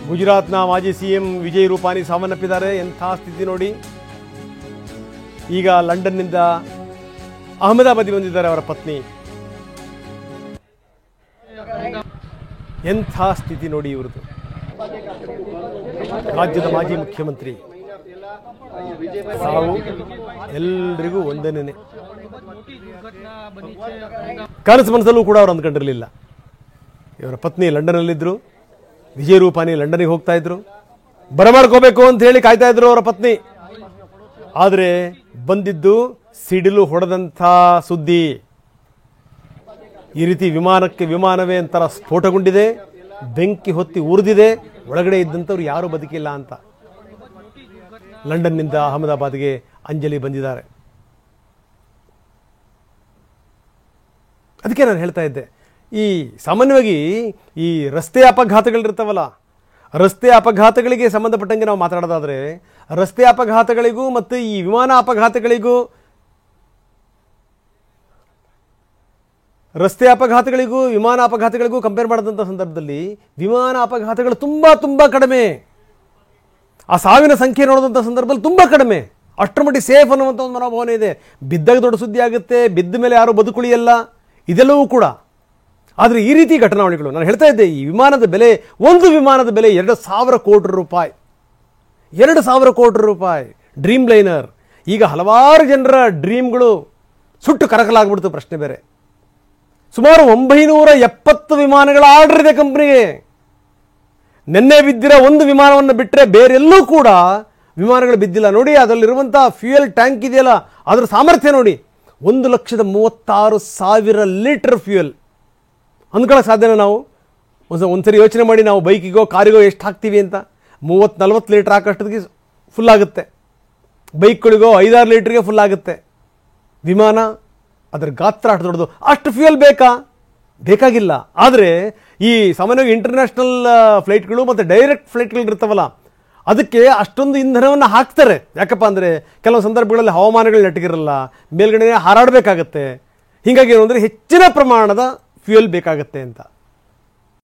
ಗುಜರಾತ್ನ ಮಾಜಿ ಸಿಎಂ ವಿಜಯ್ ರೂಪಾನಿ ಸಾವನ್ನಪ್ಪಿದ್ದಾರೆ. ಎಂಥ ಸ್ಥಿತಿ ನೋಡಿ. ಈಗ ಲಂಡನ್ನಿಂದ ಅಹಮದಾಬಾದಿಗೆ ಬಂದಿದ್ದಾರೆ ಅವರ ಪತ್ನಿ. ಎಂಥ ಸ್ಥಿತಿ ನೋಡಿ ಇವ್ರದ್ದು. ರಾಜ್ಯದ ಮಾಜಿ ಮುಖ್ಯಮಂತ್ರಿ ಸಾವು ಎಲ್ರಿಗೂ ಒಂದೇನೇ. ಕನಸು ಮನಸ್ಸಲ್ಲೂ ಕೂಡ ಅವ್ರು ಅಂದ್ಕೊಂಡಿರಲಿಲ್ಲ. ಇವರ ಪತ್ನಿ ಲಂಡನ್ನಲ್ಲಿದ್ದರು, ವಿಜಯ್ ರೂಪಾನಿ ಲಂಡನ್ನಿಗೆ ಹೋಗ್ತಾ ಇದ್ರು, ಬರಮಾಡ್ಕೋಬೇಕು ಅಂತ ಹೇಳಿ ಕಾಯ್ತಾ ಇದ್ರು ಅವರ ಪತ್ನಿ. ಆದರೆ ಬಂದಿದ್ದು ಸಿಡಿಲು ಹೊಡೆದಂಥ ಸುದ್ದಿ. ಈ ರೀತಿ ವಿಮಾನವೇ ಒಂಥರ ಸ್ಫೋಟಗೊಂಡಿದೆ, ಬೆಂಕಿ ಹೊತ್ತಿ ಉರಿದಿದೆ, ಒಳಗಡೆ ಇದ್ದಂಥವ್ರು ಯಾರೂ ಬದುಕಿಲ್ಲ ಅಂತ. ಲಂಡನ್ನಿಂದ ಅಹಮದಾಬಾದ್ಗೆ ಅಂಜಲಿ ಬಂದಿದ್ದಾರೆ. ಅದಕ್ಕೆ ನಾನು ಹೇಳ್ತಾ ಇದ್ದೆ, ಈ ಸಾಮಾನ್ಯವಾಗಿ ಈ ರಸ್ತೆ ಅಪಘಾತಗಳಿರ್ತಾವಲ್ಲ, ರಸ್ತೆ ಅಪಘಾತಗಳಿಗೆ ಸಂಬಂಧಪಟ್ಟಂಗೆ ನಾವು ಮಾತಾಡೋದಾದರೆ ರಸ್ತೆ ಅಪಘಾತಗಳಿಗೂ ಮತ್ತು ಈ ವಿಮಾನ ಅಪಘಾತಗಳಿಗೂ ವಿಮಾನ ಅಪಘಾತಗಳಿಗೂ ಕಂಪೇರ್ ಮಾಡಿದಂಥ ಸಂದರ್ಭದಲ್ಲಿ ವಿಮಾನ ಅಪಘಾತಗಳು ತುಂಬ ಕಡಿಮೆ. ಆ ಸಾವಿನ ಸಂಖ್ಯೆ ನೋಡಿದಂಥ ಸಂದರ್ಭದಲ್ಲಿ ತುಂಬ ಕಡಿಮೆ. ಅಷ್ಟರ ಮಟ್ಟಿಗೆ ಸೇಫ್ ಅನ್ನುವಂಥ ಒಂದು ಮನೋಭಾವನೆ ಇದೆ. ಬಿದ್ದಾಗ ದೊಡ್ಡ ಸುದ್ದಿ ಆಗುತ್ತೆ, ಬಿದ್ದ ಮೇಲೆ ಯಾರೂ ಬದುಕುಳಿಯಲ್ಲ, ಇದೆಲ್ಲವೂ ಕೂಡ. ಆದರೆ ಈ ರೀತಿ ಘಟನಾವಳಿಗಳು, ನಾನು ಹೇಳ್ತಾ ಇದ್ದೆ, ಈ ವಿಮಾನದ ಬೆಲೆ, ಒಂದು ವಿಮಾನದ ಬೆಲೆ 2,000 ಕೋಟಿ ರೂಪಾಯಿ. 2,000 ಕೋಟಿ ರೂಪಾಯಿ ಡ್ರೀಮ್ ಲೈನರ್. ಈಗ ಹಲವಾರು ಜನರ ಡ್ರೀಮ್ಗಳು ಸುಟ್ಟು ಕರಕಲಾಗ್ಬಿಡ್ತು. ಪ್ರಶ್ನೆ ಬೇರೆ. ಸುಮಾರು 970 ವಿಮಾನಗಳ ಆರ್ಡರ್ ಇದೆ ಕಂಪ್ನಿಗೆ. ನಿನ್ನೆ ಬಿದ್ದಿರೋ ಒಂದು ವಿಮಾನವನ್ನು ಬಿಟ್ಟರೆ ಬೇರೆಲ್ಲೂ ಕೂಡ ವಿಮಾನಗಳು ಬಿದ್ದಿಲ್ಲ. ನೋಡಿ, ಅದರಲ್ಲಿರುವಂಥ ಫ್ಯೂಯಲ್ ಟ್ಯಾಂಕ್ ಇದೆಯಲ್ಲ, ಅದರ ಸಾಮರ್ಥ್ಯ ನೋಡಿ, 1,36,000 ಲೀಟರ್ ಫ್ಯೂಯಲ್. ಅಂದ್ಕೊಳ್ಳೋಕೆ ಸಾಧ್ಯನಾ? ನಾವು ಒಂದ್ಸರಿ ಯೋಚನೆ ಮಾಡಿ, ನಾವು ಬೈಕಿಗೋ ಕಾರಿಗೋ ಎಷ್ಟು ಹಾಕ್ತೀವಿ ಅಂತ. 30-40 ಲೀಟರ್ ಹಾಕೋಷ್ಟೊತ್ತಿಗೆ ಫುಲ್ ಆಗುತ್ತೆ. ಬೈಕ್ಗಳಿಗೋ 5-6 ಲೀಟ್ರಿಗೆ ಫುಲ್ ಆಗುತ್ತೆ. ವಿಮಾನ ಅದರ ಗಾತ್ರ ಅಷ್ಟು ದೊಡ್ಡದು. ಅಷ್ಟು ಫ್ಯೂಯಲ್ ಬೇಕಾಗಿಲ್ಲ. ಆದರೆ ಈ ಸಾಮಾನ್ಯವಾಗಿ ಇಂಟರ್ನ್ಯಾಷನಲ್ ಫ್ಲೈಟ್ಗಳು ಮತ್ತು ಡೈರೆಕ್ಟ್ ಫ್ಲೈಟ್ಗಳು ಇರ್ತಾವಲ್ಲ, ಅದಕ್ಕೆ ಅಷ್ಟೊಂದು ಇಂಧನವನ್ನು ಹಾಕ್ತಾರೆ. ಯಾಕಪ್ಪ ಅಂದರೆ ಕೆಲವು ಸಂದರ್ಭಗಳಲ್ಲಿ ಹವಾಮಾನಗಳು ನೆಟ್ಟಗಿರಲ್ಲ, ಮೇಲ್ಗಡೆ ಹಾರಾಡಬೇಕಾಗತ್ತೆ. ಹೀಗಾಗಿ ಏನು ಅಂದರೆ ಹೆಚ್ಚಿನ ಪ್ರಮಾಣದ ಫ್ಯೂಯಲ್ ಬೇಕಾಗತ್ತೆ ಅಂತ.